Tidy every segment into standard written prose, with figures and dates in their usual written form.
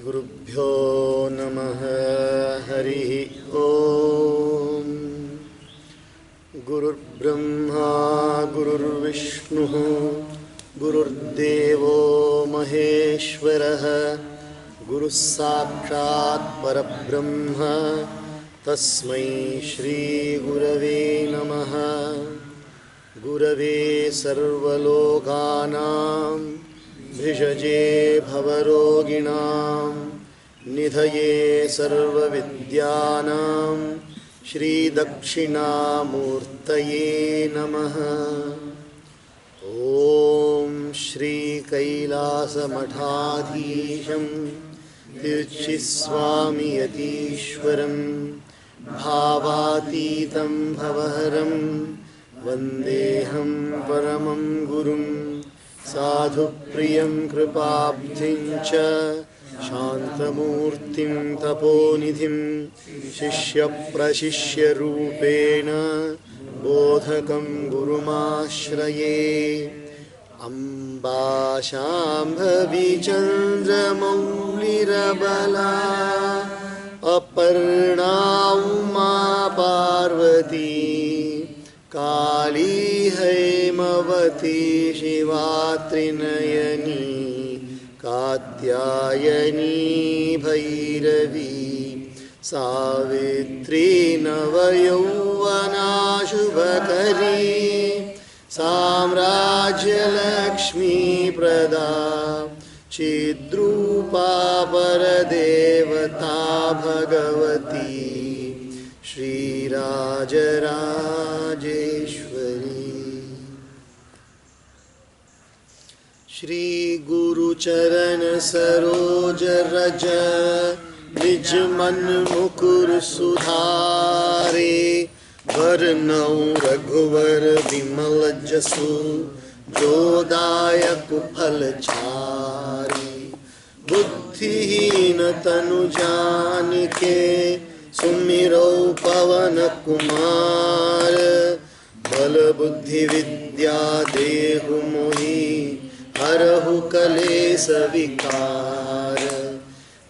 श्रीगुरुभ्यो नमः। हरि ओम। गुरुर्ब्रह्मा गुरुर्विष्णुः गुरुर्देवो महेश्वरः गुरुः साक्षात् परब्रह्म तस्मै श्रीगुरवे नमः। गुरवे सर्वलोकानां भिषजे भवरोगिणां निधये सर्वविद्यानां श्रीदक्षिणामूर्तये नमः। ॐ श्रीकैलासमठाधीशं तिरुचिस्वामियतीश्वरं भावातीतं भवहरं वन्देऽहं परमं गुरुं साधुप्रियं कृपाब्धिं च शान्तमूर्तिं तपोनिधिं शिष्यप्रशिष्यरूपेण बोधकं गुरुमाश्रये। अम्बा शाम्भवी चन्द्रमौलिरबला अपर्णा उमा पार्वती काली हैमवती शिवा त्रिनयनी कात्यायनी भैरवी सावित्री नवयौवना शुभकरी साम्राज्यलक्ष्मी प्रदा चिद्रूपा परदेवता भगवती श्रीराजराजेश्वरी। श्री गुरुचरण सरोज रज निज मन मुकुर सुधारे वरनौ रघुवर विमल जसु जो दायक फल चारे। बुद्धिहीन तनु जानिके सुमिरौ पवन कुमार बल बुद्धि विद्या देहु मोहि हरहु कलेश विकार।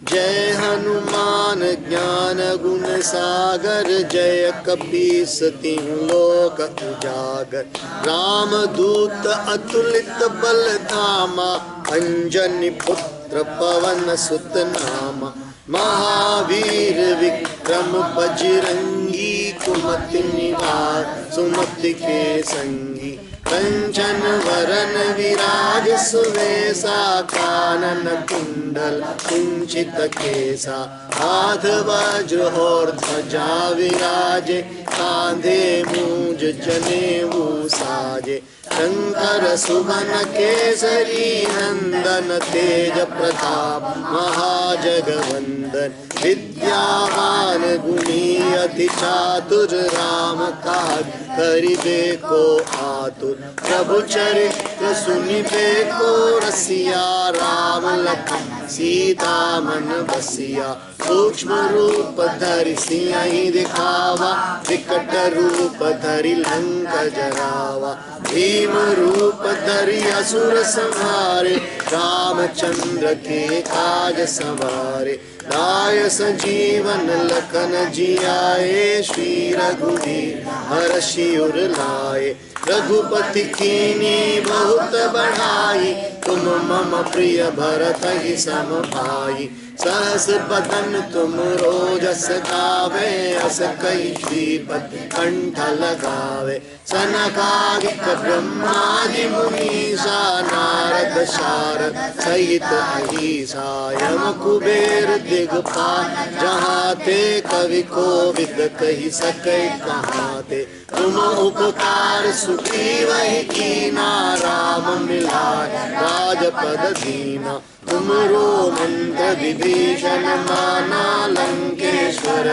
जय हनुमान ज्ञान गुण सागर जय कपीस तिहुँ लोक उजागर। राम दूत अतुलित बल धामा अंजनी पुत्र पवन सुत नामा। महावीर विक्रम बजरंगी कुमति निवार सुमति के संगी। कंचन वरन विराज सुवेशा कानन कुंडल कुंचित केसा। हाथ वज्र और ध्वजा विराजे कांधे मूंज जनेऊ साजे। शंकर सुवन केसरी नंदन तेज प्रताप महाजगवंदन। विद्यावान गुणी अति चातुर राम काज करिबे को आतुर। प्रभु चरित्र सुनिबे को रसिया राम लखन सीता मन बसिया। सूक्ष्म रूप धरि सियहि दिखावा विकट रूप धरि लंक जरावा। भीम रूप धरि असुर संहारे रामचंद्र के काज सवारे। लाय संजीवन लखन जियाए श्री रघुवीर हर्षि उर लाए। रघुपति कीन्ही बहुत बढ़ाई तुम मम प्रिय भरत ही सम भाई। सहस बदन तुम रोजस गावे अस कई श्रीपति कंठ लगावे। सनकादिक ब्रह्मादि मुनीसा नारद शारद सहित अहिसा। यम कुबेर दिगपाल जहाँ ते कवि कोविद कहि सकै कहाँ ते। तुम उपकार सुखी वही कीना राम मिलाय राजपद दीना। तुमरो मंत्र विभीषण माना लंकेश्वर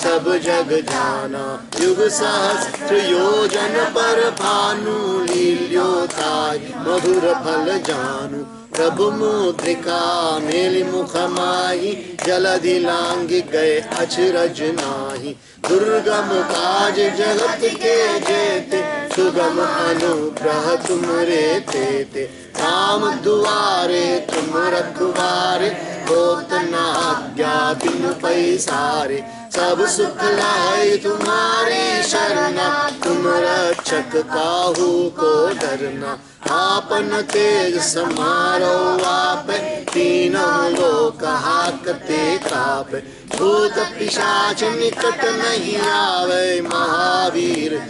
सब जग जाना। युग सहस्त्र योजन पर भानु लील्योताय मधुर फल जानू। प्रभु मुद्रिका मेलि मुख माहि जलधि लांघि गए अचरज नाही। दुर्गम काज जगत के जेते सुगम अनुग्रह तुम रे तेते। राम दुआरे तुम रखवारे होत न आज्ञा बिनु पैसारे। सब सुख लाए तुम्हारी शरणा, तुम रक्षक काहू को डरना। आपन तेज समारो आप, तीनों लोक हाकते कापे। भूत पिशाच निकट नहीं आवे, महावीर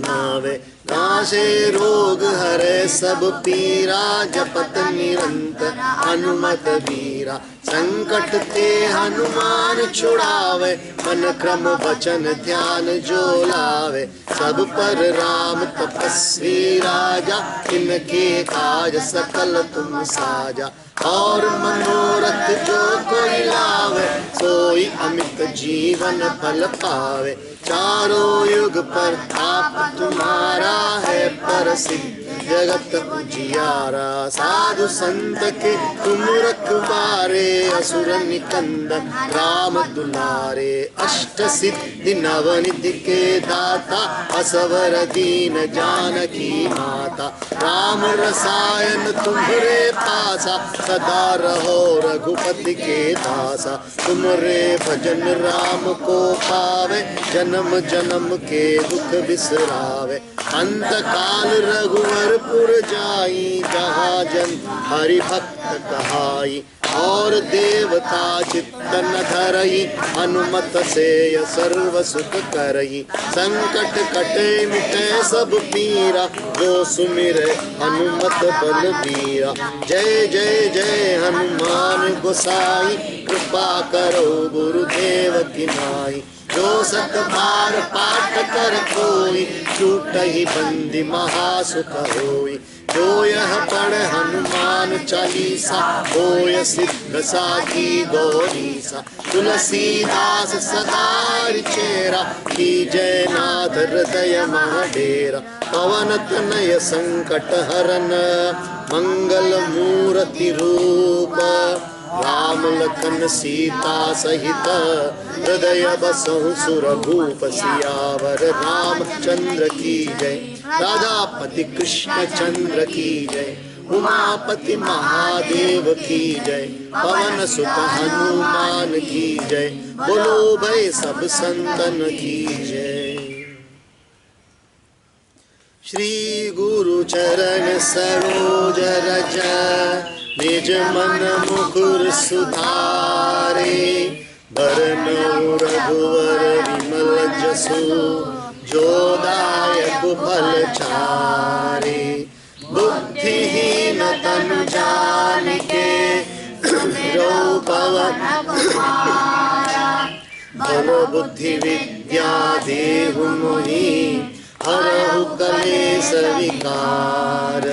नावे। नासे रोग हरे सब पीरा, जपत निरंतर हनुमत वीरा। संकट ते हनुमान छुड़ावे, मन क्रम वचन ध्यान जो लावे। सब पर राम तपस्वी राजा, इनके काज सकल तुम साजा। और मनोरथ जो कोई लावे, सोई अमित जीवन फल पावे। चारों युग पर आप तुम्हारा है प्रसिद्ध, जगत उजियारा। साधु संत के तुम रखवारे, असुर निकंदन राम दुलारे। अष्ट सिद्धि नवनिधि के दाता, असवर दीन जानकी माता। राम रसायन तुम्हारे पासा, सदा रहो रघुपति के दासा। तुमरे भजन राम को पावे, जन्म जन्म के दुख बिसरावे। अंत काल रघुवरपुर जाई, जहाँ जन हरि भक्त कहाई। और देवता चित्तन धरई, हनुमत से सर्व सुख करई। संकट कटे मिटे सब पीरा, जो सुमिरे हनुमत बलबीरा। जय जय जय हनुमान गोसाई, कृपा करो गुरुदेव की नाई। जो सत बार पाठ कर कोई, छूटहि बंदी महासुख होई। जो यह पढ़ हनुमान चालीसा, होय सिद्ध साखी गौरीसा। तुलसीदास सदा चेरा, कीजय नाथ हृदय मह डेरा। पवन तनय संकट हरन, मंगल मूर्ति रूप। राम लखन सीता सहित, हृदय बसहु सुरभूप। सियावर रामचंद्र की जय, राधापति कृष्ण चंद्र की जय। उमापति महादेव की जय, पवन सुत हनुमान की जय। बोलो भय सब संतन की जय। श्री गुरु चरण सरोज रज, निज मन मुकुर सुधारे। बरनउँ रघुवर विमल जसु, जो दायक फल चारे। बुद्धिहीन तनु जानिके, सुमिरौ पवन बल बुद्धि विद्या देहु मोहि। हरहु कलेश विकार,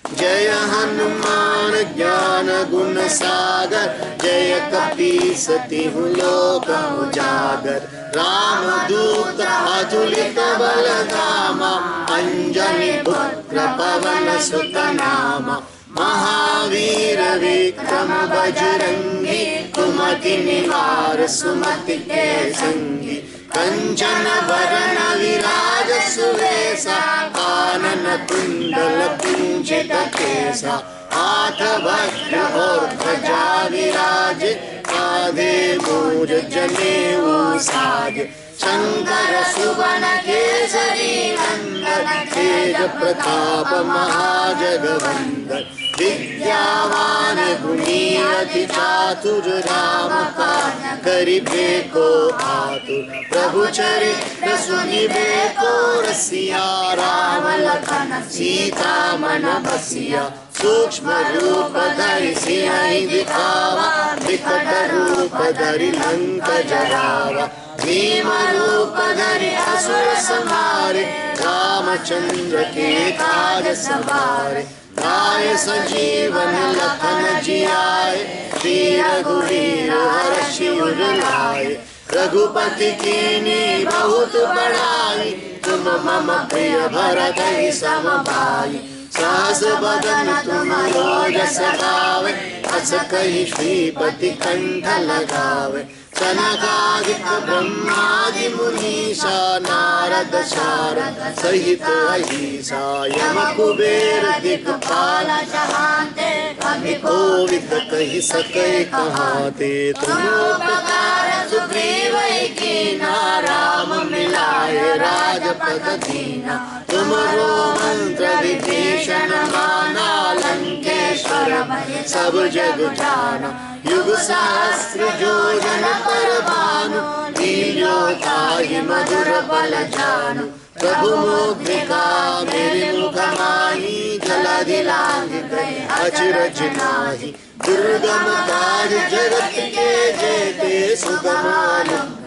जय हनुमान ज्ञान गुण सागर। जय कपीस तिहु लोक उजागर। राम दूत अतुलित बल धामा, अंजनी पुत्र पवन सुत नामा। महावीर विक्रम बजरंगी, कुमति निवार सुमति के संगी। कंचन वरण विराज सुवेशा, कानन कुंडल कुंचित केसा। हाथ वज्र और ध्वजा विराजे, कांधे मूज जनेऊ साजे। शंकर सुवन केसरी नंदन, तेज प्रताप महाजगवंदन। विद्यावान गुणी अति चातुर, राम काज करिबे को आतुर। प्रभु चरित्र सुनिबे को रसिया, राम लखन सीता मन बसिया। सूक्ष्म रूप धरि सियहि दिखावा, विकट रूप धरि लंक जरावा। भीम रूप धरि असुर संहारे, रामचंद्र के काज सवारे। लाए संजीवन लखन जियाए, श्री रघुवीर हर्षि उर लाए। रघुपति कीन्ही बहुत बड़ाई, तुम मम प्रिय भरत सम भाई। सहस बदन तुम रोज सगावे, अस कहि श्रीपति कंठ लगावे। सनकादिक ब्रह्मादि मुनीषा नारद शारद सहित अहिसा यम कुबेर दिक्पाल जहांते कभी कोविद कहि सके कहाते। तुम उपकार सुग्रीव कीना राम मिलाए राजपद दीना। तुमरो मंत्र विभीषण माना लंकेश्वर भय सब जग जाना। युग सहस्र योजन पर भानु लील्यो ताहि मधुर बल जानु। प्रभु मुद्रिका मेरे मुख माही जलधि लांघ गए अचरज नाही। दुर्गम काज जगत के जेते सुगम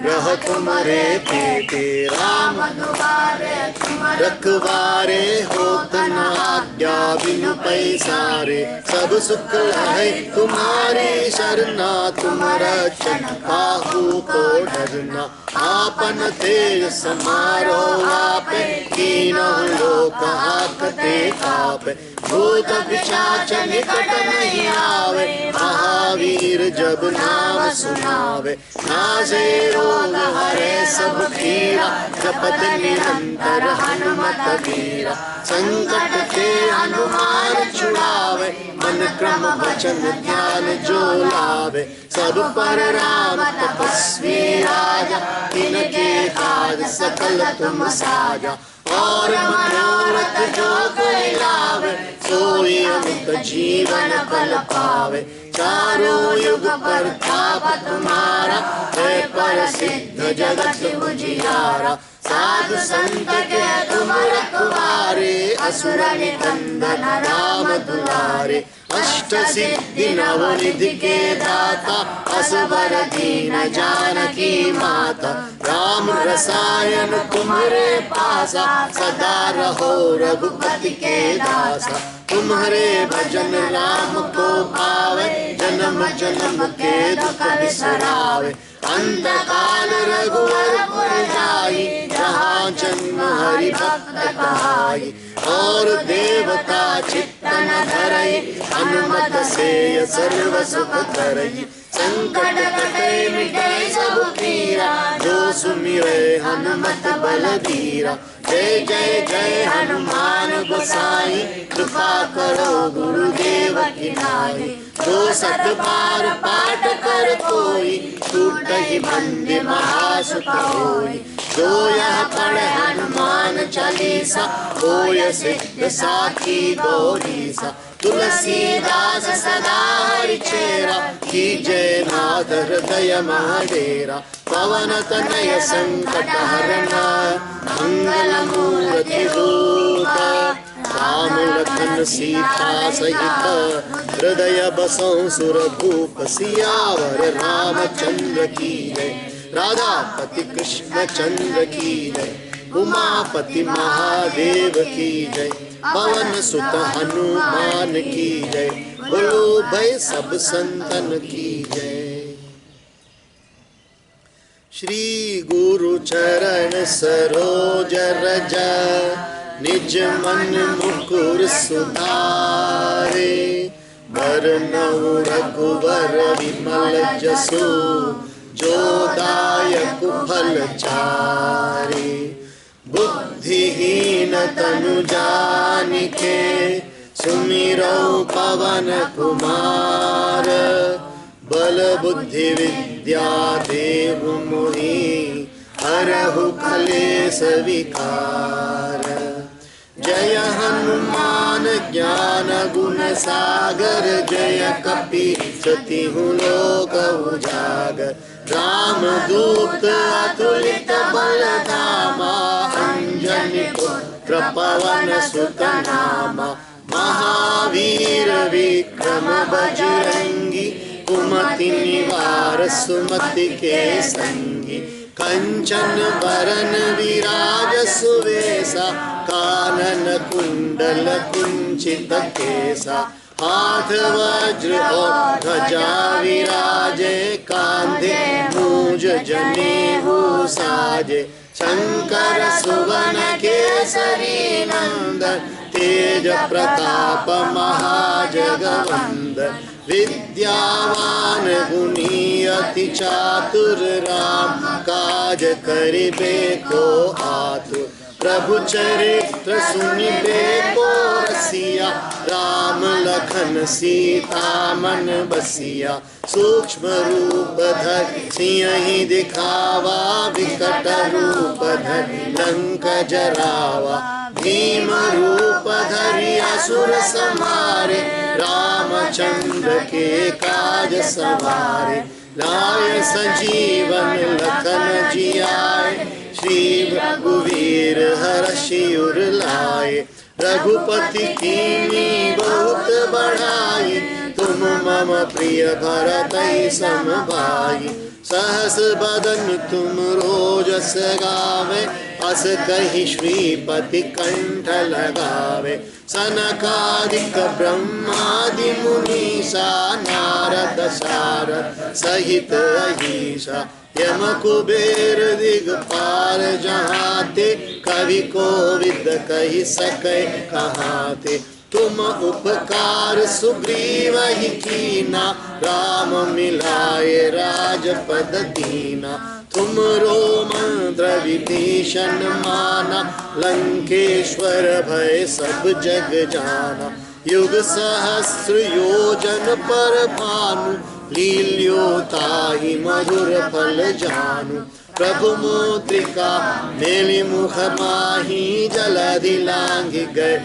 रह तुम्हारे तेते। राम दुआरे रखवारे होत न आज्ञा बिनु पैसारे। सब सुख है तुम्हारी शरणा तुम रक्षण काहू को डरना। आपन तेज समारो आपे कीनहु लोक हाकते कापे। भूत पिशाच निकट नहीं आवे महावीर जब नाम सुनावे। नासे रोग हरे सब पीरा जपत निरंतर हनुमत वीरा। संकट के हनुमान छुड़ावे मन क्रम वचन ध्यान जो लावे। सब पर राम तपस्वी राजा तिनके काज सकल तुम साजा। और मनोरथ जो कोई लावे सोई अमित जीवन फल पावे। चारों युग प्रताप तुम्हारा है प्रसिद्ध जगत उजियारा। साधु संत के तुम रखवारे असुर निकंदन राम दुलारे। अष्ट सिद्धि नवनिधि के दाता असवर दीन जानकी माता। राम रसायन तुम्हारे पासा सदा रहो रघुपति के दासा। तुम्हारे भजन राम को पावे जन्म जन्म के दुख बिसरावे। अंत काल रघुवर पुर जाई जहाँ जन्म हरि भक्त कहाई। और देवता चित्तन धरई हनुमत से सर्व सुख करई। संकट कटे मिटे सब पीरा जो सुमिरे हनुमत बलबीरा। जय जय जय हनुमान गोसाई कृपा करो गुरुदेव की नाई। जो सत बार पाठ कर कोई टूटहि बंदी महासुख होई। जो यह पढ़े हनुमान चालीसा होय सिद्ध साखी गौरीसा। तुलसीदास सदा हरिचेरा कीजय नाथ हृदय महाडेरा। पवन तनय संकट हरना मंगल मूर्ति रूपा। राम लखन सीता सहित हृदय बसौ सुरभूप। सियावर रामचंद्र की जय राधापति कृष्ण चंद्र की जय। उमापति महादेव की जय पवन सुत हनुमान की जय। बोलो भय सब संतन की जय। श्री गुरु चरण सरोज रज निज मन मुकुर सुधारे। बरनउँ रघुवर विमल जसु जो दायक फल चारे। बुद्धिहीन तनु जानिके सुमिरौ पवन कुमार। बल बुद्धि विद्या देहु मोहि हरहु कलेश विकार। जय हनुमान ज्ञान गुण सागर जय कपीसतिहु लोक उजागर। राम दूत अतुलित बल धामा अंजनी पुत्र पवन सुत नामा। महावीर विक्रम बजरंगी कुमति निवार सुमति के संगी। कंचन बरन विराज सुवेसा कानन कुंडल कुंचित केसा। हाथ वज्र और ध्वजा विराजे कांधे मूज जनेऊ साजे। शंकर सुवन केसरी नंदन तेज प्रताप महाजगवंदन। विद्यावान गुणी अति चातुर राम काज करिबे को आतुर प्रभु चरित्र सुनिबे को रसिया राम लखन सीता मन बसिया सूक्ष्म रूप धर सिंह दिखावा विकट रूप धर लंक जरावा भीम रूप धरि असुर संहारे रामचंद्र के काज सवारे लाय संजीवन लखन जियाए श्री रघुवीर हर्षि उर लाए रघुपति कीन्ही बहुत बढ़ाई तुम मम प्रिय भरतहि सम भाई सहस बदन तुम रोजस गावे अस कहि श्रीपति कंठ लगावे सनकादिक ब्रह्मादि मुनीसा नारद सारद सहित अहिसा यम कुबेर दिगपाल जहाते कवि कोविद कहि सकै कहाते तुम उपकार सुग्रीव ही कीना राम मिलाए राजपद दीना तुमरो मंत्र विभीषण माना लंकेश्वर भय सब जग जाना युग सहस्र योजन पर भानु लील्योताहि मधुर फल जानू प्रभु मुद्रिका मेलि मुख माही जलधि लांघि गए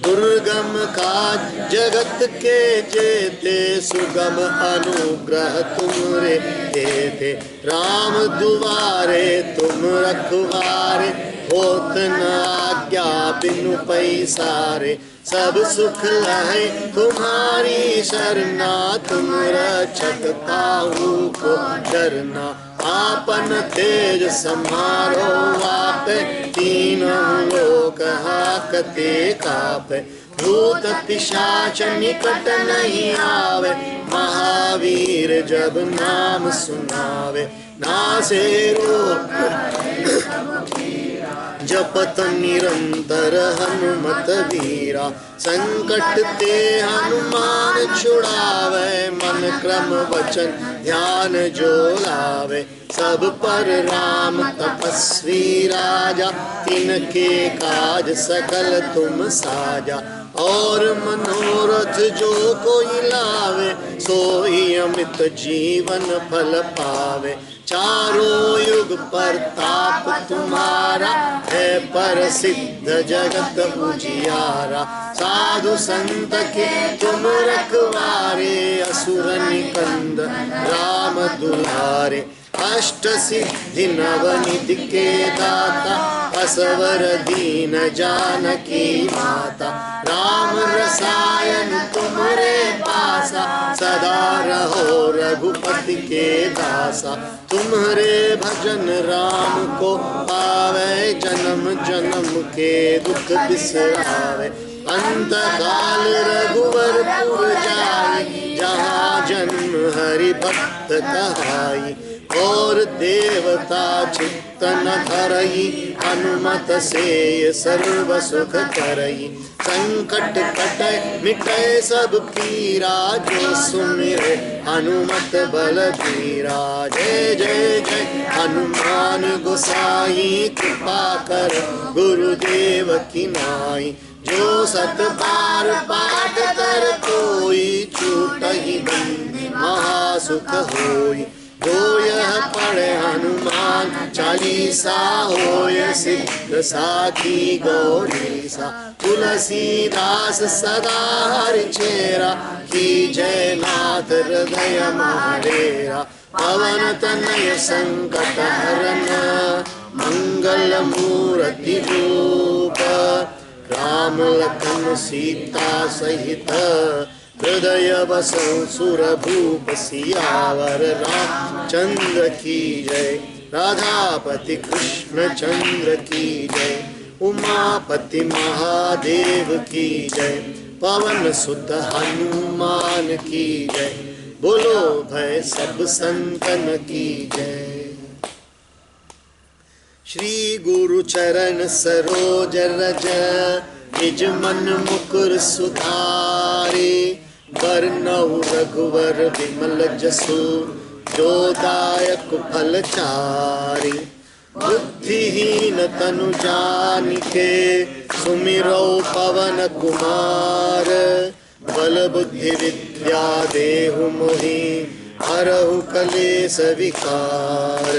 दुर्गम काज जगत के जेते सुगम अनुग्रह तुमरे देते राम दुआरे तुम रखवारे होत न आज्ञा बिनु पैसारे सब सुख लहे तुम्हारी शरणा तुम रक्षक काहू को डरना आपन तेज समारो आपे तीनों लोक हाकते कापे भूत पिशाच निकट नहीं आवे महावीर जब नाम सुनावे नासे रोग जपत निरंतर हनुमत वीरा संकट ते हनुमान छुड़ावे मन क्रम वचन ध्यान जो लावे सब पर राम तपस्वी राजा तिनके काज सकल तुम साजा और मनोरथ जो कोई लावे सोई अमृत जीवन फल पावे चारों युग पर ताप तुम्हारा है पर सिद्ध जगत उजियारा साधु संत के तुम रखवारे असुर निकंद राम दुलारे अष्ट सिद्धि नवनिधि के दाता असवर दीन जानकी माता राम रसायन तुम्हारे पासा सदा रहो रघुपति के दासा तुम्हारे भजन राम को पावे जन्म जन्म के दुख बिसरावे अंत काल रघुवर पुर जाए जहाँ जन्म हरि भक्त कहाई और देवता चित्त न धरई हनुमत से सर्व सुख करई संकट कटे मिटे सब पीरा जो सुमिरे हनुमत बल बीरा जय जय जय हनुमान गोसाई कृपा कर गुरुदेव की नाई जो सत बार पाठ कर कोई छूट ही बंदी महासुख होई जो यह पढ़े हनुमान चालीसा होय सिद्ध साखी गौरीसा तुलसीदास सदा हरि चेरा की जय नाथ हृदय मारेरा पवन तनय संकट हरन मंगल मूर्ति रूप राम लखन सीता सहित हृदय बसौ सुरभूप सियावर रामचंद्र की जय राधापति कृष्ण चंद्र की जय उमापति महादेव की जय पवन सुत हनुमान की जय बोलो भय सब संतन की जय। श्री गुरु चरण सरोज रज निज मन मुकुर सुधारे वरनऊ रघुवर विमल जसु जो दायक फल चारि। बुद्धिहीन तनु जानिके सुमिरौ पवन कुमार। बल बुद्धि विद्या देहु मोहि हरहु कलेश विकार।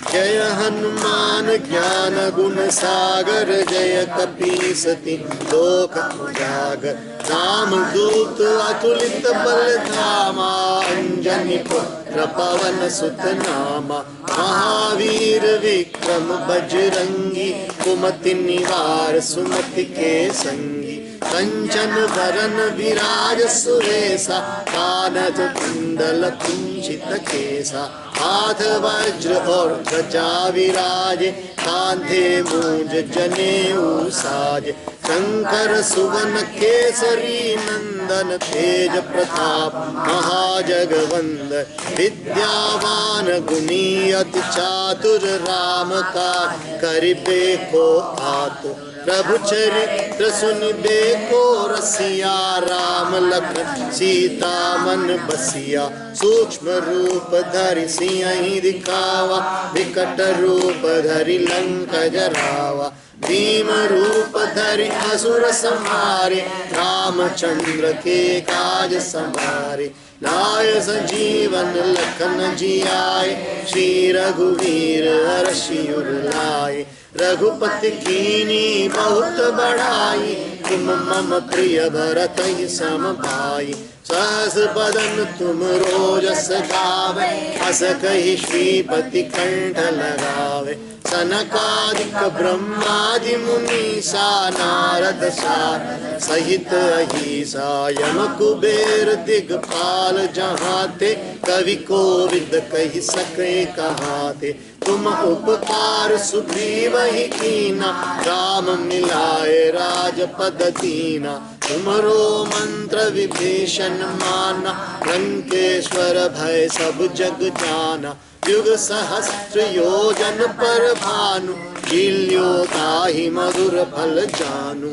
जय हनुमान ज्ञान गुण सागर जय कपीसति लोक उजागर। राम दूत अतुलित बल धामा अंजनी पुत्र पवन सुत नामा। महावीर विक्रम बजरंगी कुमति निवार सुमति के संगी। कंचन वरन विराज सुरेशा कानन कुंडल कुंचित केसा। हाथ वज्र और ध्वजा विराजे कांधे मूंज जनेऊ साजे। शंकर सुवन केसरी नंदन तेज प्रताप महाजगवंद। विद्यावान गुणी अति चातुर राम का करिबे को आतुर। प्रभु चरित्र सुनिबे को रसिया राम लखन सीता मन बसिया। सूक्ष्म रूप धरि सियहि दिखावा विकट रूप धरि लंक जरावा। भीम रूप धरि असुर संहारे रामचंद्र के काज संभारे। लाय संजीवन लखन जियाए श्री रघुवीर हर्षि उर लाए। रघुपति कीनी बहुत बड़ाई तुम मम प्रिय भरत सम भाई। सहस बदन तुम रोजस गावे अस कहि श्रीपति कंठ लगावे। सनकादिक ब्रह्मादि मुनीसा नारद सारद सहित अहिसा। यम कुबेर दिगपाल जहाते कवि कोविद कहि सके कहाते। तुम उपकार सुग्रीव ही कीना राम मिलाए राजपद दीना। तुमरो मंत्र विभीषण माना लंकेश्वर भय सब जग जाना। युग सहस्त्र योजन पर भानु लील्यो ताहि मधुर फल जानू।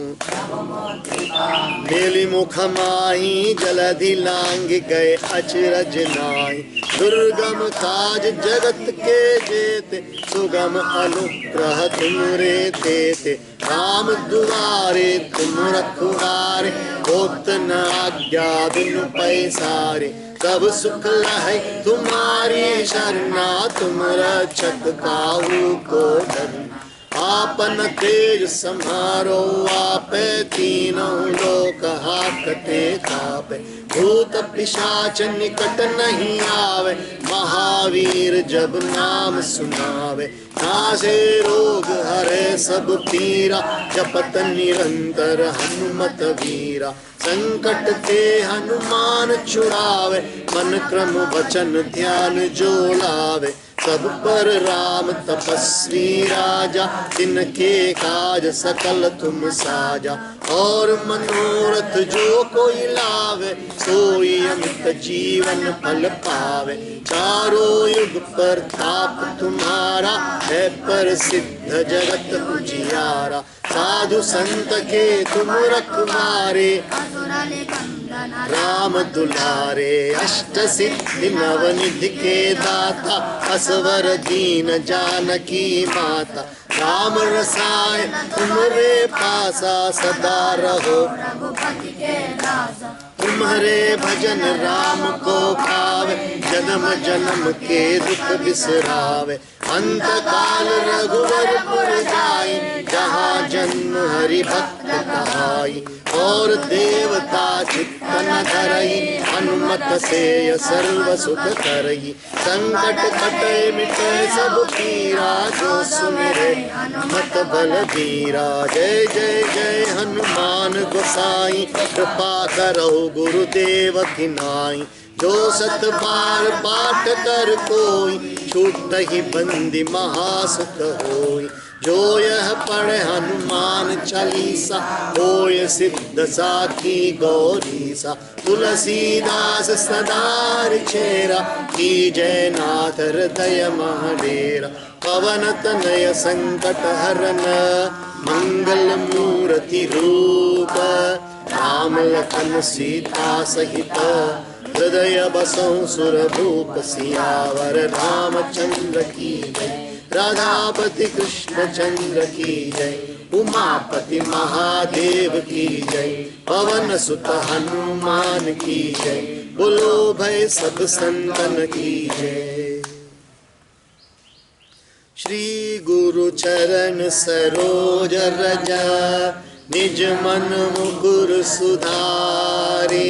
मेली मुख माही जलधि लांग गए अचरज नाई। दुर्गम काज जगत के जेते सुगम अनुग्रह तुमरे तेते। राम दुआरे तुम रखवारे होत न आज्ञा बिनु पैसारे। सब सुख लहै तुम्हारी शरणा तुम रक्षक काहू को डरना। आपन तेज समारो आपे तीनों लोक हाकते कापे। भूत पिशाच निकट नहीं आवे महावीर जब नाम सुनावे। नासे रोग हरे सब पीरा जपत निरंतर हनुमत वीरा। संकट ते हनुमान छुड़ावे मन क्रम वचन ध्यान जो लावे। सब पर राम तपस्वी राजा तिनके काज सकल तुम साजा। और मनोरथ जो कोई लावे सोई अमित जीवन फल पावे। चारों युग पर ताप तुम्हारा है प्रसिद्ध जगत उजियारा। साधु संत के तुम रखवारे राम दुलारे। अष्ट सिद्धि नवनिधि के दाता असवर दीन जानकी माता। राम रसाय तुम्हारे पासा सदा रहो तुम्हारे भजन राम को पावे। जन्म जन्म के दुख बिसरावे। अंत काल रघुवर पुर जाई जहाँ जन्म हरि भक्त कहाई। और देवता चित्तन धरई हनुमत से सर्व सुख करई। संकट कटे मिटे सब पीरा जो सुमिरे हनुमत बल धीरा। जय जय जय हनुमान गोसाई कृपा करो गुरुदेव की नाई। जो सत बार पाठ कर कोई छूट ही बंदी महासुख होई। जो यह पढ़े हनुमान चालीसा होय सिद्ध साखी गौरीसा। तुलसीदास सदा रिछेरा की जय नाथ हृदय महाडेरा। पवन तनय संकट हरन मंगल मूर्ति रूप राम लखन सीता सहित हृदय बसों सुरभूप सियावर रामचंद्र की जय। राधापति कृष्ण चंद्र की जय। उमापति महादेव की जय। पवन सुत हनुमान की जय। बोलो भय सब संतन की जय। श्री गुरु चरण सरोज रज निज मन मुकुर सुधारे।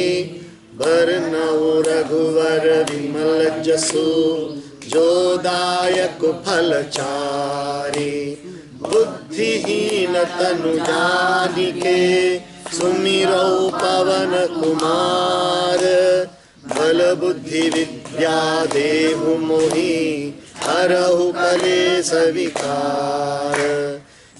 बरनउँ रघुवर विमल जसु जो दायक फल चारे। बुद्धिहीन तनु जानिके सुमिरौ पवन कुमार। बल बुद्धि विद्या देहु मोहि हरहु कलेश विकार।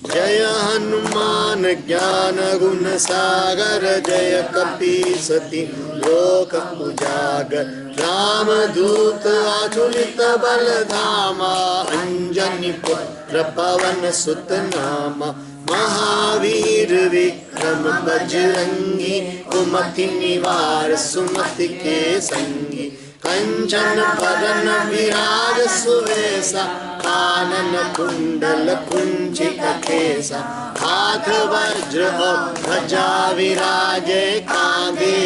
जय हनुमान ज्ञान गुण सागर जय कपीसति लोक उजागर। राम दूत अतुलित बल धामा अंजनी पुत्र पवन सुत नामा। महावीर विक्रम बजरंगी कुमति निवार सुमति के संगी। कंचन बरन विराज सुवेशा कानन कुंडल कुंचित केसा। हाथ वज्र और ध्वजा विराजे कांधे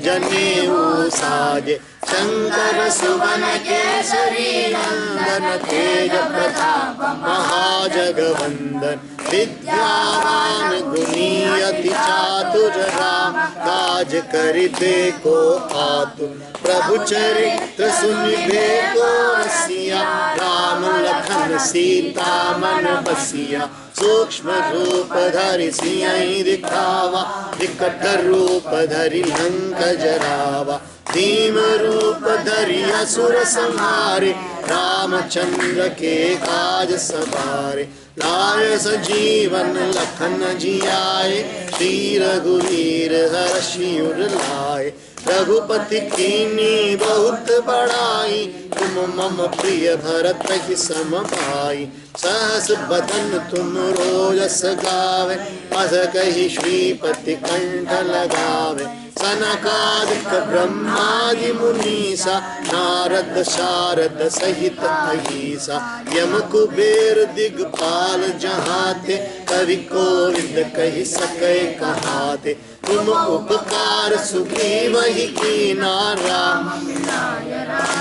जनेऊ साजे। शंकर सुवन केसरी नंदन तेज प्रताप महाजगवंदन। विद्यावान गुणी अति चातुर राम काज करिते को आतुर। प्रभु चरित्र सुनिबे को रसिया राम लखन सीता मन बसिया। सूक्ष्म रूप धरि सियहि दिखावा विकट रूप धरि लंक जरावा। भीम रूप धरि असुर संहारे रामचंद्र के काज सवारे। लाय सजीवन लखन जियाए श्री रघुवीर हर्षि उर लाए। रघुपति कीन्ही बहुत बड़ाई तुम मम प्रिय भरत ही सम भाई। सहस बदन तुम रोजस गावे अस कहि श्रीपति कंठ लगावे। सनकादिक ब्रह्मादि मुनीसा नारद शारद सहित अहिसा। यम कुबेर दिगपाल जहाते कवि कोविद कहि सकै कहाते। तुम उपकार सुग्रीव ही कीना राम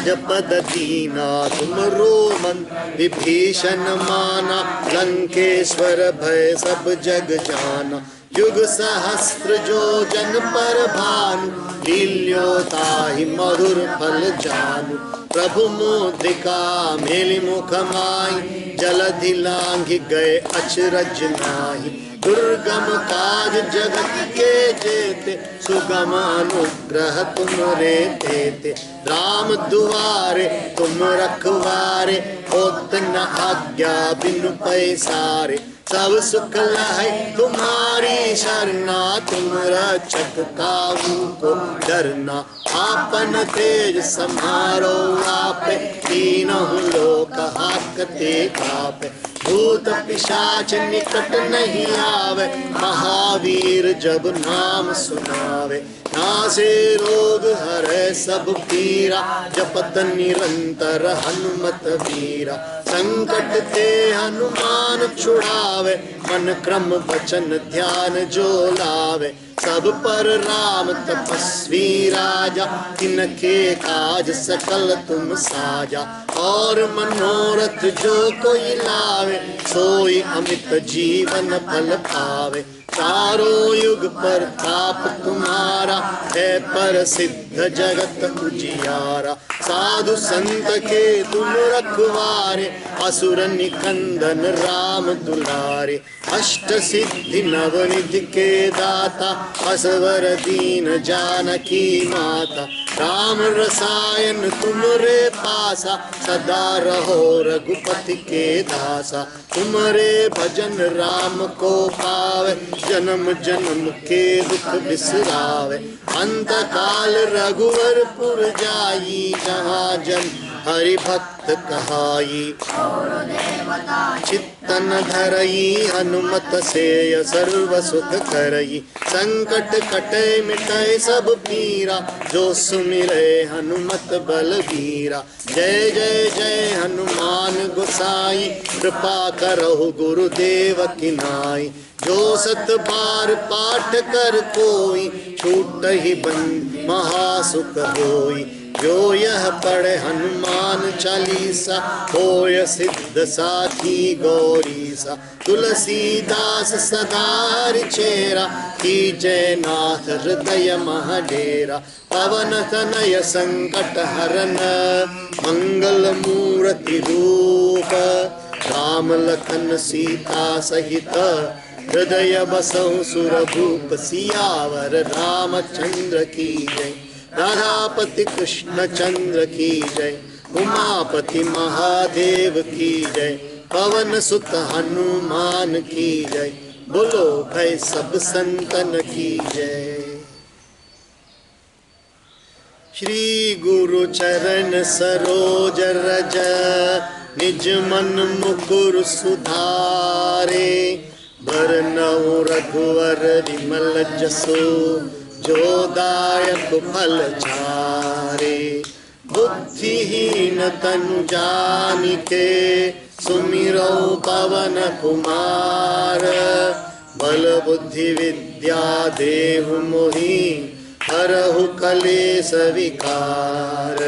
जपद दीना। तुम रोमन विभीषण माना लंकेश्वर भय सब जग जाना। युग सहस्त्र जो जन पर भानु लील्योताहि मधुर फल जानू। प्रभु मुद्रिका मेलि मुख माहि जलधि लांघि गए अचरज नाही। दुर्गम काज जगत के जेते सुगम अनुग्रह तुमरे तेते। राम दुआरे तुम रखवारे होत न आज्ञा बिनु पैसारे। सब सुख लहै तुम्हारी शरणा तुम रक्षक काहू को डरना। आपन तेज समारो आपे तीनों लोक हाकते कापे। भूत पिशाच निकट नहीं आवे महावीर जब नाम सुनावे। नासे रोग हरै सब पीरा जपत निरंतर हनुमत वीरा। संकट ते हनुमान छुड़ावे मन क्रम वचन ध्यान जो लावे। सब पर राम तपस्वी राजा तिनके काज सकल तुम साजा। और मनोरथ जो कोई लावे सोई अमित जीवन फल पावे। चारों युग पर ताप तुम्हारा है पर सिद्ध जगत उजियारा। साधु संत के तुम रखवारे असुर निकंदन राम दुलारे। अष्ट सिद्धि नवनिधि के दाता असवर दीन जानकी माता। राम रसायन तुमरे पासा सदा रहो रघुपति के दासा। तुमरे भजन राम को पावे जन्म जन्म के दुख बिसरावे। अंत काल रघुवर पुर जाई जहाँ जन हरि भक्त कहाई। चित्तन धरई हनुमत सेय सर्व सुख करई। संकट कटे मिटै सब पीरा, जो सुमिरै हनुमत बलबीरा। जय जय जय हनुमान गोसाई, कृपा करहु गुरुदेव की नाई। जो सत बार पाठ कर कोई, छूटहि बंद महासुख होई। जो यह पढ़े हनुमान चालीसा, होय सिद्ध साखी गौरीसा। तुलसीदास सदा हरिचेरा, कीजय नाथ हृदय मह डेरा। पवन तनय संकट हरन, मंगल मूर्ति रूप। राम लखन सीता सहित, हृदय बसहु सुरभूप। सियावर रामचंद्र की जय, राधापति कृष्ण चंद्र की जय। उमापति महादेव की जय, पवन सुत हनुमान की जय। बोलो भाई सब संतन की जय। श्री गुरु चरण सरोज रज, निज मन मुकुर सुधारे। बरनउँ रघुवर विमल जसु, जो दायक फल चारे। बुद्धिहीन तनु जानिके, सुमिरौ पवन कुमार। बल बुद्धि विद्या देहु मोहि, हरहु कलेश विकार।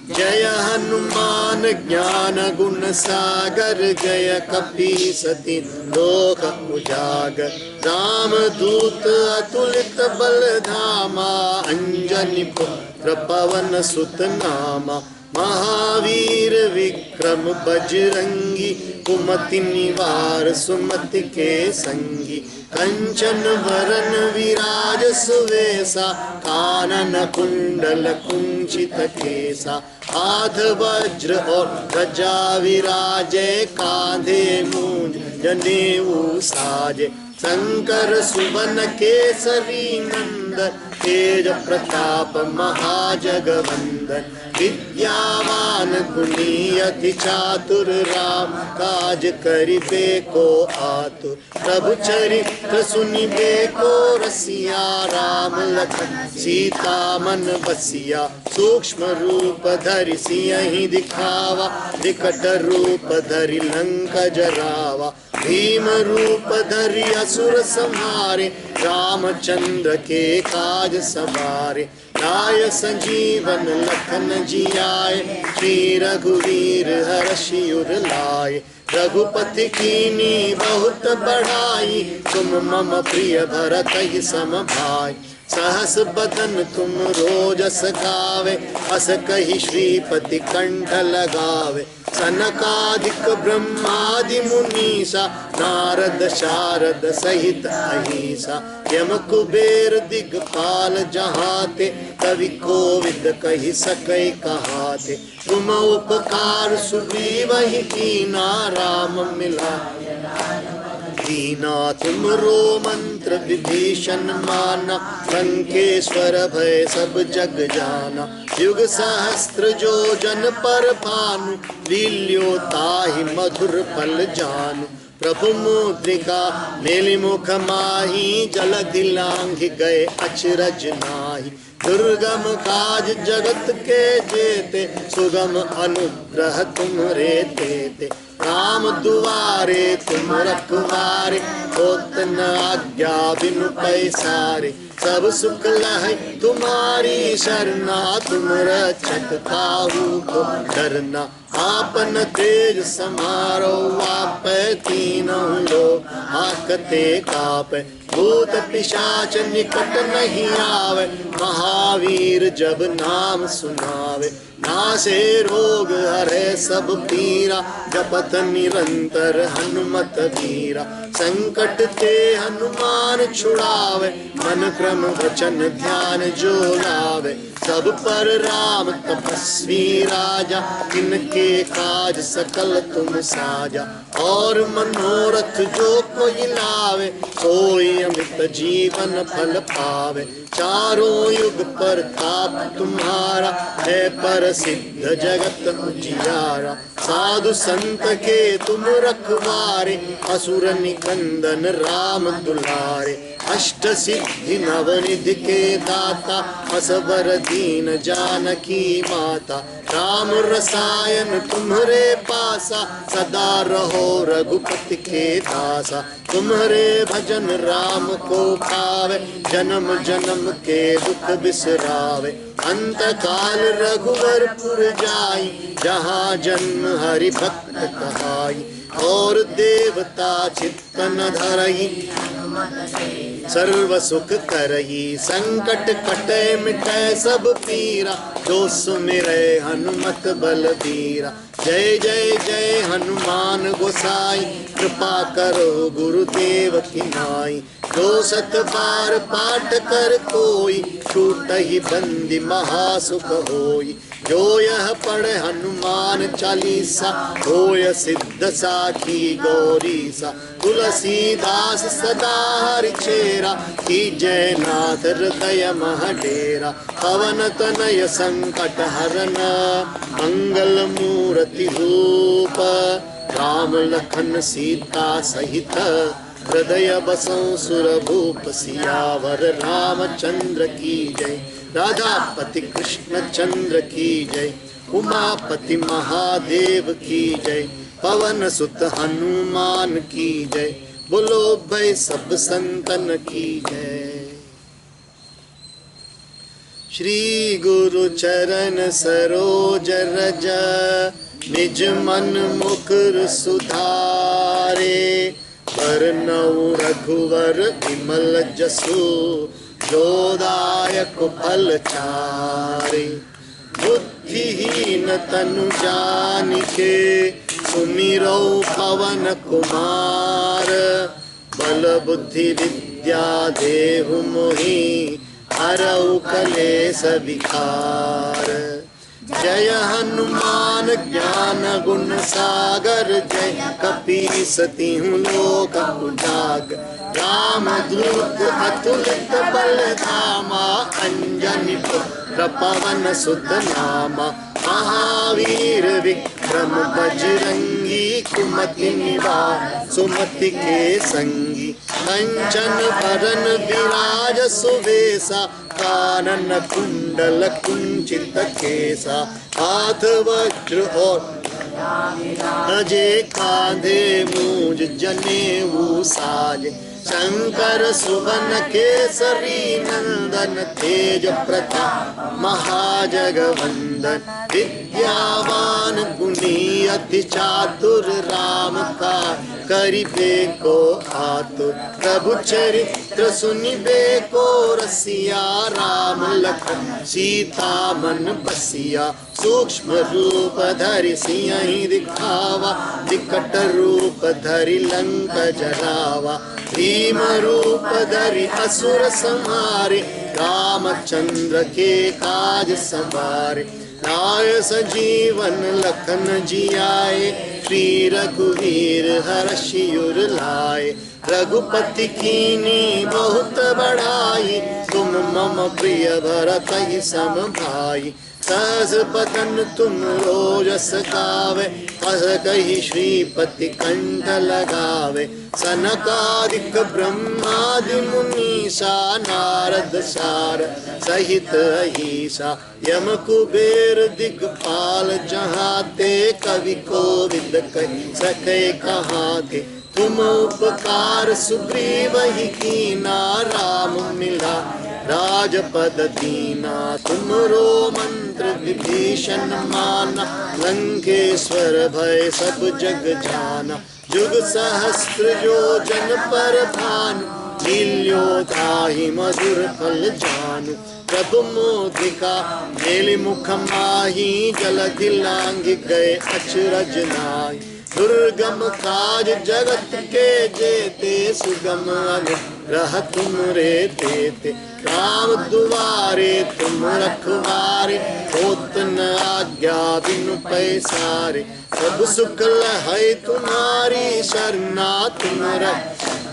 जय हनुमान ज्ञान गुण सागर, जय कपीसति लोक उजागर। राम दूत अतुलित बल धामा, अंजनी पुत्र पवन सुत नामा। महावीर विक्रम बजरंगी, कुमति निवार सुमति के संगी। कंचन वरन विराज सुवेसा, कानन कुंडल कुंचित केसा। हाथ वज्र और ध्वजा विराजे, कांधे मूंज जनेऊ साजे। शंकर सुवन केसरी नंदन, तेज प्रताप महाजगवंदन। विद्यावान गुणी अति चातुर, राम काज करिबे को आतुर। प्रभु चरित्र सुनिबे को रसिया, राम लखन सीता मन बसिया। सूक्ष्म रूप धरि सियहि दिखावा, विकट रूप धरि लंक जरावा। भीम रूप धरि असुर संहारे, रामचंद्र के काज सवारे। लाय संजीवन लखन जियाए, श्री रघुवीर हर्षि उर लाए। रघुपति कीनी बहुत बढ़ाई, तुम मम प्रिय भरत सम भाई। सहस बदन तुम रोजस गावे, अस कहि श्रीपति कंठ लगावे। सनकादिक ब्रह्मादि मुनीसा, नारद शारद सहित अहिसा। यम कुबेर दिगपाल जहाते, कवि कोविद कहि सकै कहाते। तुम उपकार सुग्रीवहि कीना, राम मिलाय दीना। तुमरो मंत्र विभीषण माना, लंकेश्वर भय सब जग जाना। युग सहस्त्र जो जन पर भानु, लील्यो ताहि मधुर फल जानु। प्रभु मुद्रिका मेलि मुख माही, जलधि लांघि गए अचरज नाहि। दुर्गम काज जगत के जेते, सुगम अनुग्रह तुम्हरे तेते। राम दुआरे तुम रखवारे, होत न आज्ञा बिनु पैसारे। सब सुख लहै तुम्हारी शरणा, तुम रक्षक काहू को डरना। आपन तेज समारो आपै, तीनों लोक हाकते कापै। भूत पिशाच निकट नहीं आवे, महावीर जब नाम सुनावे। नासे रोग हरे सब पीरा, जपत निरंतर हनुमत वीरा। संकट ते हनुमान छुड़ावे, मन क्रम वचन ध्यान जो लावे। सब पर राम तपस्वी राजा, तिनके काज सकल तुम साजा। और मनोरथ जो कोई लावे, सोई अमित जीवन फल पावे। चारों युग पर ताप तुम्हारा, है पर सिद्ध सिद्ध जगत उजियारा। साधु संत के तुम रखवारे, असुर निकंदन राम दुलारे। अष्ट सिद्धि नवनिधि के दाता, असबर दीन जानकी माता। राम रसायन तुम्हारे पासा, सदा रहो रघुपति के दासा। तुम्हारे भजन राम को पावे, जन्म जन्म के दुख बिसरावे। अंत काल रघुवरपुर जाई, जहाँ जन्म हरि भक्त कहाई। और देवता चित्तन धरई, सर्व सुख करई। संकट कटे मिटे सब पीरा, जो सुमिरै हनुमत बलबीरा। जय जय जय हनुमान गोसाई, कृपा करो गुरुदेव की नाई। जो सत बार पाठ कर कोई, छूटहि बंदी महासुख होई। जो यह पढ़े हनुमान चालीसा, होय सिद्ध साखी गौरीसा। तुलसीदास सदा हरिचेरा, कीजय नाथ हृदय मह डेरा। पवन तनय संकट हरन, मंगल मूर्ति रूप। राम लखन सीता सहित, हृदय बसों सुरभूप। सियावर रामचंद्र की जय, राधापति कृष्ण चंद्र की जय। उमापति महादेव की जय, पवन सुत हनुमान की जय। बोलो भाई सब संतन की जय। श्री गुरु चरण सरोज रज, निज मन मुकुर सुधारे। बरनउँ रघुवर विमल जसु, जो दायक फल चारे। बुद्धिहीन तनु जानिके, सुमिरौ पवन कुमार। बल बुद्धि विद्या देहु मोहि, हरऊ कलेस विकार। जय हनुमान ज्ञान गुण सागर, जय कपीस तिहुँ लोक उजागर। राम दूत अतुलित बल धामा, अंजनी पुत्र पवन सुत नामा। महावीर विक्रम बजरंगी, कुमति निवार सुमति के संगी। कंचन बरन विराज सुवेसा, कानन कुंडल कुंचित केसा। हाथ वज्र और अजे कांधे मूज जनेऊ साज। शंकर सुवन केसरी नंदन, तेज प्रताप महाजगवंदन। विद्यावान गुणी अति चातुर, राम का करिबे को आतुर। प्रभु चरित्र सुनिबे को रसिया, राम लखन सीता मन बसिया। सूक्ष्म रूप धरि सियहि दिखावा, विकट रूप धरि लंक जरावा। भीम रूप धरि असुर संहारे, रामचंद्र के काज सवारे। लाय सजीवन लखन जियाए, श्री रघुवीर हर्षि उर लाए। रघुपति कीन्ही बहुत बड़ाई, तुम मम प्रिय भरतहि सम भाई। सहस बदन तुम रोजस गावे, अस कहि श्रीपति कंठ लगावे। सनकादिक ब्रह्मादि मुनीसा, नारद सारद सहित अहिसा। यम कुबेर दिगपाल जहाते, कवि कोविद कहि सके कहाते। तुम उपकार सुग्रीव ही कीना, राम मिला राजपद दीना। तुमरो मंत्र विभीषण माना, लंकेश्वर भय सब जग जाना। जुग सहस्त्र योजन पर भानु, लील्यो ताहि मधुर फल जानु। प्रभु मोदिका मेलि मुख माही, जलधि लांघि गए अचरज नाहि। दुर्गम काज जगत के जेते, सुगम अनुग्रह तुमरे तेते। राम दुआरे तुम रखवारे, होत न आज्ञा बिनु पैसारे। सब सुख लहै तुम्हारी, शरणा तुम रक्षक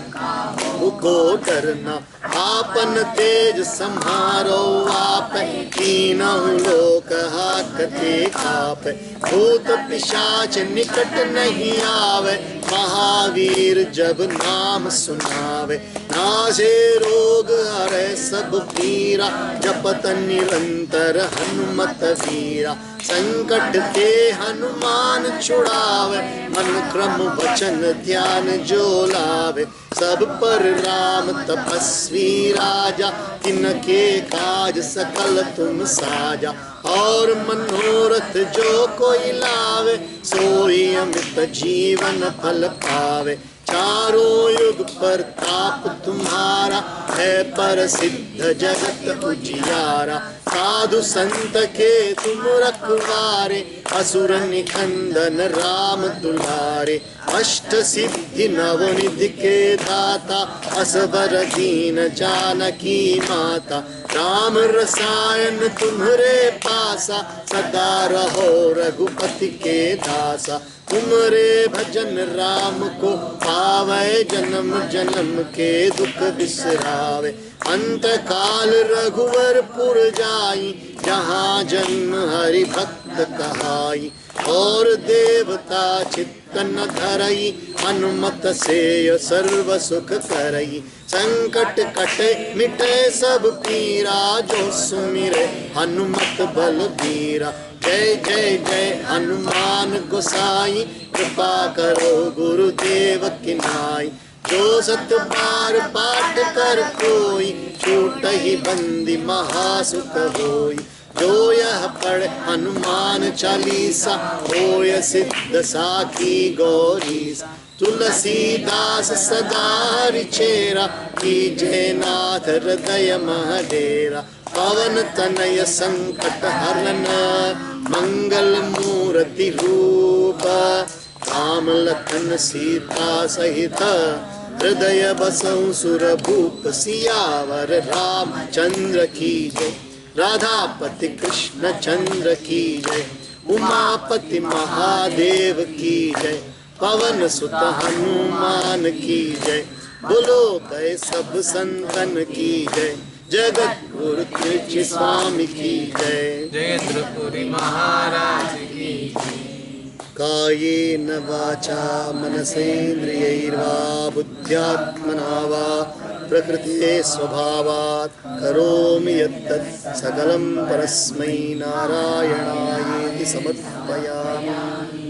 प्रभु को डरना। आपन तेज संहारो आप, कीनहु लोक हाकते काप। भूत पिशाच निकट नहीं आवे, महावीर जब नाम सुनावे। नासे रोग हरे सब पीरा, जपत निरंतर हनुमत वीरा। संकट ते हनुमान छुड़ावे, मन क्रम वचन ध्यान जो लावे। सब पर राम तपस्वी राजा, तिनके काज सकल तुम साजा। और मनोरथ जो कोई लावे, सोई अमित जीवन फल पावे। चारों युग पर ताप तुम्हारा, है पर सिद्ध जगत उजियारा। साधु संत के तुम रखवारे, असुर निकंदन राम दुलारे। अष्ट सिद्धि नवनिधि के दाता, असबर दीन जानकी माता। राम रसायन तुम्हरे पासा, सदा रहो रघुपति के दासा। तुमरे भजन राम को पावै, जन्म जन्म के दुख बिसरावे। अंत काल रघुवर पुर जाई, जहाँ जन्म हरि भक्त कहाई। और देवता चित्तन धरई, हनुमत से सर्व सुख करई। संकट कटे मिटे सब पीरा, जो सुमिरे हनुमत बलबीरा। जय जय जय हनुमान गोसाई, कृपा करो गुरुदेव की नाई। जो सत बार पाठ कर कोई, छूट ही बंदी महासुख होई। जो यह पढ़ हनुमान चालीसा, होय सिद्ध साखी गौरीसा। तुलसीदास सदा रिचेरा, कीजे नाथ हृदय महडेरा। पवन तनय संकट हरन, मंगल मूर्ति रूप। राम लखन सीता सहित, हृदय बसहु सुरभूप। सियावर रामचंद्र की जय, राधापति कृष्ण चंद्र की जय। उमापति महादेव की जय, पवन सुत हनुमान की जय। बोलो गए सब संतन की जय, जगत गुरु कृष्ण स्वामी की जय। जयेंद्रपुरी महाराज की। कायेन वाचा मनसेन्द्रियैर्वा बुद्ध्यात्मना वा प्रकृते स्वभावात् करोमि यत्तत् सकलं परस्मै नारायणायेति समर्पयामि।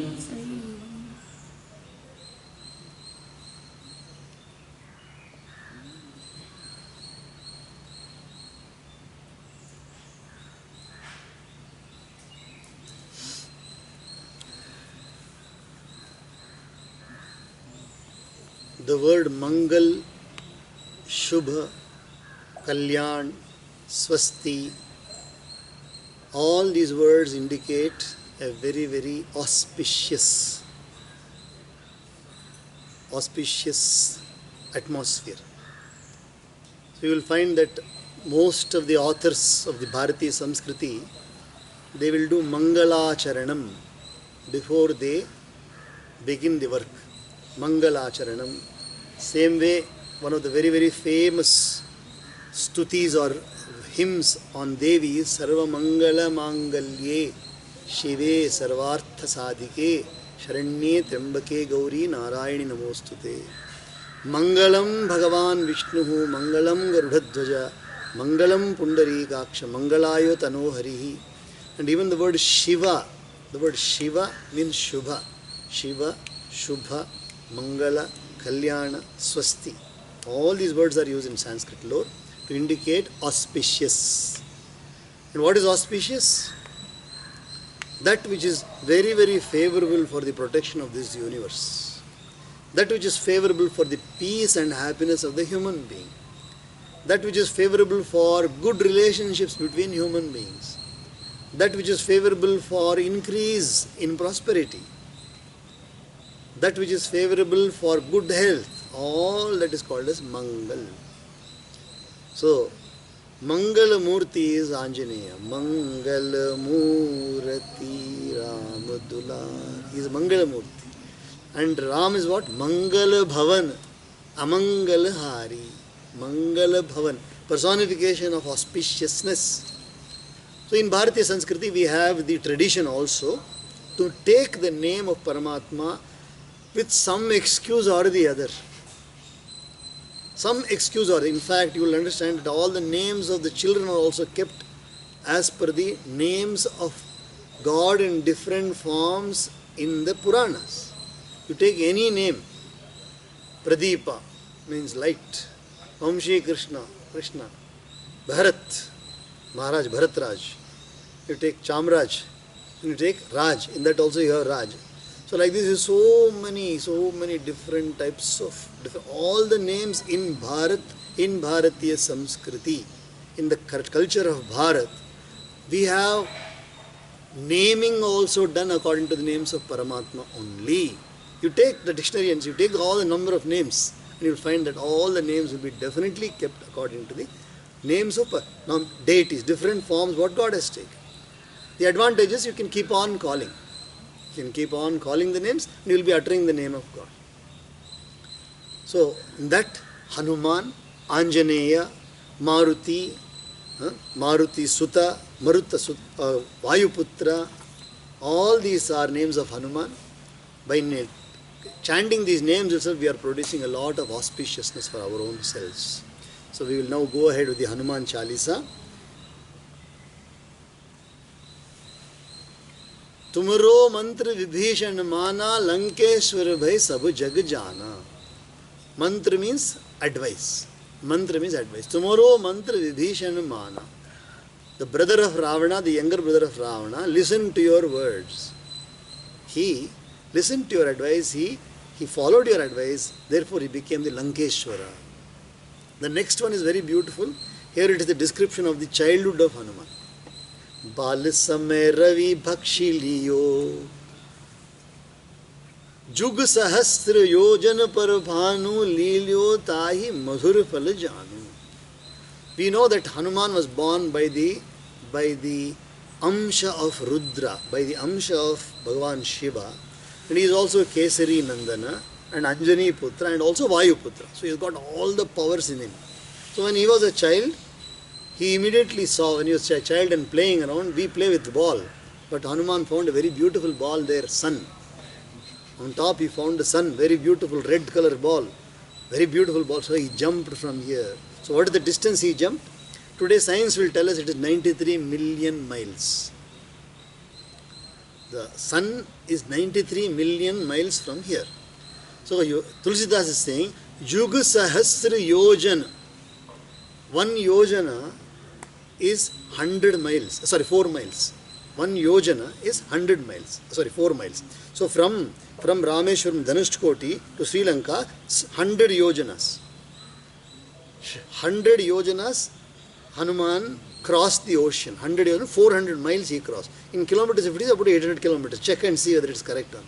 The word Mangal, Shubha, Kalyan, Swasti, all these words indicate a very, very auspicious atmosphere. So you will find that most of the authors of the Bharatiya Samskriti, they will do Mangalacharanam before they begin the work. Mangalacharanam. Same way, one of the very, very famous stutis or hymns on Devi is Sarva Mangala Mangalye Shive Sarvartha Sadhike Sharanye Trambake Gauri Narayani Namostute. Mangalam Bhagavan Vishnuhu, Mangalam Garudhadvaja, Mangalam Pundarikaksha, Mangalayo Tano Harihi. And even the word Shiva means Shubha. Shiva, Shubha, Mangala, Kalyana, Swasti. All these words are used in Sanskrit lore to indicate auspicious. And what is auspicious? That which is very, very favorable for the protection of this universe. That which is favorable for the peace and happiness of the human being. That which is favorable for good relationships between human beings. That which is favorable for increase in prosperity. That which is favorable for good health, all that is called as Mangal. So, Mangala Murti is Anjaneya. Mangala Murti Ramadular. He is Mangala Murti. And Ram is what? Mangala Bhavan. Amangalahari, Mangala Bhavan, personification of auspiciousness. So in Bharatiya Sanskriti we have the tradition also to take the name of Paramatma with some excuse or the other. Some excuse or, in fact, you will understand that all the names of the children are also kept as per the names of God in different forms in the Puranas. You take any name, Pradeepa means light, Vamshi Krishna, Krishna, Bharat, Maharaj Bharatraj. You take Chamraj, you take Raj, in that also you have Raj. So like this is so many different types of, all the names in Bharat, in Bharatiya Samskriti, in the culture of Bharat, we have naming also done according to the names of Paramatma only. You take the dictionary and you take all the number of names and you will find that all the names will be definitely kept according to the names of deities, different forms what God has taken. The advantage is you can keep on calling. You can keep on calling the names and you will be uttering the name of God. So, in that Hanuman, Anjaneya, Maruti, Maruti Sutta, Maruta Sutta, Vayuputra, all these are names of Hanuman. By chanting these names itself, we are producing a lot of auspiciousness for our own selves. So, we will now go ahead with the Hanuman Chalisa. तुमरो मंत्र विभीषण माना लंकेश्वर भय सब जग जाना. Mantra means advice. Mantra means advice. Tomorrow mantra vibhishana mana. The brother of Ravana, the younger brother of Ravana, listened to your words. He listened to your advice. He followed your advice. Therefore, he became the Lankeshwara. The next one is very beautiful. Here it is the description of the childhood of Hanuman. बाल समय रवि भक्षी लियो जुग सहस्त्र योजन पर भानु लील्यो ताहि मधुर फल जानु. We know that Hanuman was born by the Amsha of Rudra, by the Amsha of Bhagavan Shiva, and he is also Kesari Nandana and Anjani Putra and also Vayu Putra. So he has got all the powers in him. So when he was a child, he immediately saw, when he was a child and playing around, we play with ball. But Hanuman found a very beautiful ball there, sun. On top he found the sun, very beautiful red color ball. Very beautiful ball. So he jumped from here. So what is the distance he jumped? Today science will tell us it is 93 million miles. The sun is 93 million miles from here. So Tulsidas is saying, Yuga Sahasra Yojana. One Yojana is 100 miles, 4 miles. One Yojana is 100 miles, 4 miles. So from Rameshwaram, Dhanushkoti to Sri Lanka, 100 Yojanas. 100 Yojanas, Hanuman crossed the ocean. 100 Yojanas, 400 miles he crossed. In kilometers, if it is about 800 kilometers, check and see whether it is correct or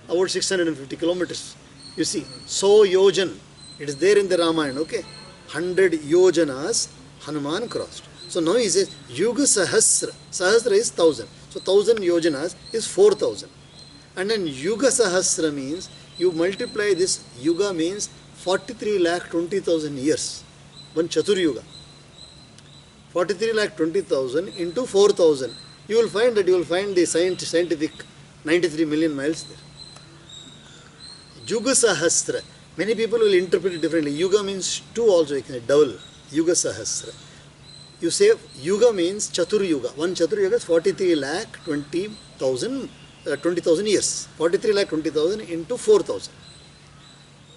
not. About 650 kilometers. You see, so Yojan, it is there in the Ramayana, okay? 100 Yojanas, Hanuman crossed. So now he says, Yuga Sahasra. Sahasra is 1000. So 1000 Yojanas is 4000. And then Yuga Sahasra means, you multiply this, Yuga means 43,20,000 years. One Chatur Yuga. 43,20,000 into 4000. You will find the scientific 93 million miles there. Yuga Sahasra. Many people will interpret it differently. Yuga means 2 also, you can say double. Yuga Sahasra. You say Yuga means Chatur Yuga. One Chatur Yuga is 43,20,000 years. 43,20,000 into 4,000.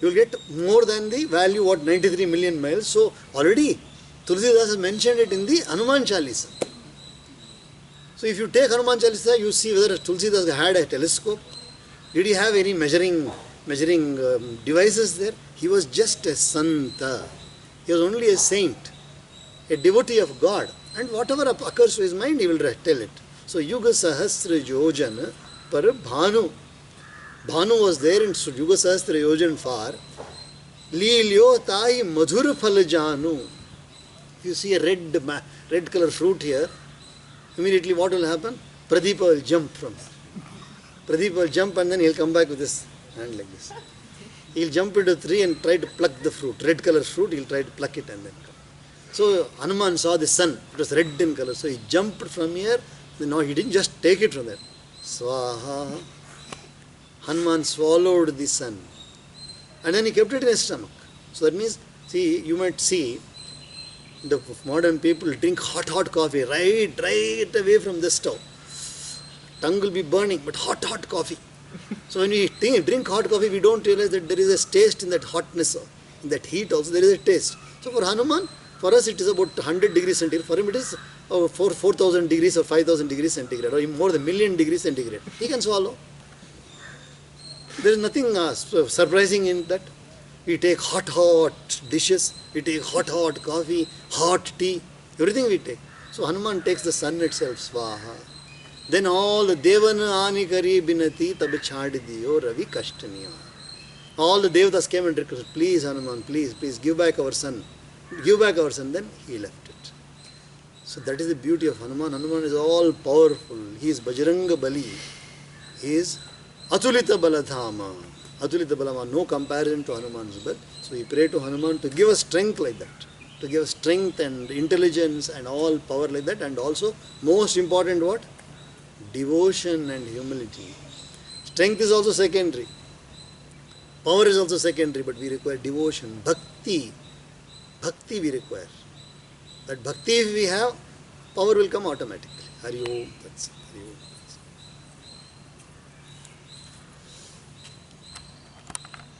You will get more than the value what 93 million miles. So already Tulsidas has mentioned it in the Hanuman Chalisa. So if you take Hanuman Chalisa, you see whether Tulsidas had a telescope. Did he have any measuring devices there? He was just a Santa. He was only a saint, a devotee of God. And whatever occurs to his mind, he will tell it. So, Yuga Sahasra Yojana par Bhanu. Bhanu was there in Yuga Sahasra Yojana far. Lilyo tai madhur phal janu. You see a red color fruit here. Immediately what will happen? Pradeepa will jump from here. Pradeepa will jump and then he will come back with his hand like this. He'll jump into a tree and try to pluck the fruit, red color fruit, he'll try to pluck it and then come. So Hanuman saw the sun, it was red in color, so he jumped from here. No, he didn't just take it from there. Swaha. Hanuman swallowed the sun. And then he kept it in his stomach. So that means, see, you might see the modern people drink hot coffee right away from the stove. Tongue will be burning, but hot coffee. So when we drink hot coffee, we don't realize that there is a taste in that hotness, in that heat also there is a taste. So for Hanuman, for us it is about 100 degrees centigrade. For him it is 4,000 degrees or 5,000 degrees centigrade, or even more than 1,000,000 degrees centigrade. He can swallow. There is nothing surprising in that. We take hot dishes, we take hot coffee, hot tea, everything we take. So Hanuman takes the sun itself, swaha. Then all Devana ani kari binati tab chhad diyo ravi kashtaniya. All the Devatas came and requested, please Hanuman, please give back our son. Give back our son. Then he left it. So that is the beauty of Hanuman. Hanuman is all powerful. He is Bajranga Bali. He is Atulita Baladhama. Atulita Balama, no comparison to Hanuman's bal. So we pray to Hanuman to give us strength like that. To give us strength and intelligence and all power like that. And also, most important what? Devotion and humility. Strength is also secondary. Power is also secondary, but we require devotion. Bhakti. Bhakti we require. That bhakti if we have, power will come automatically. Hari Om. That's Hari Om.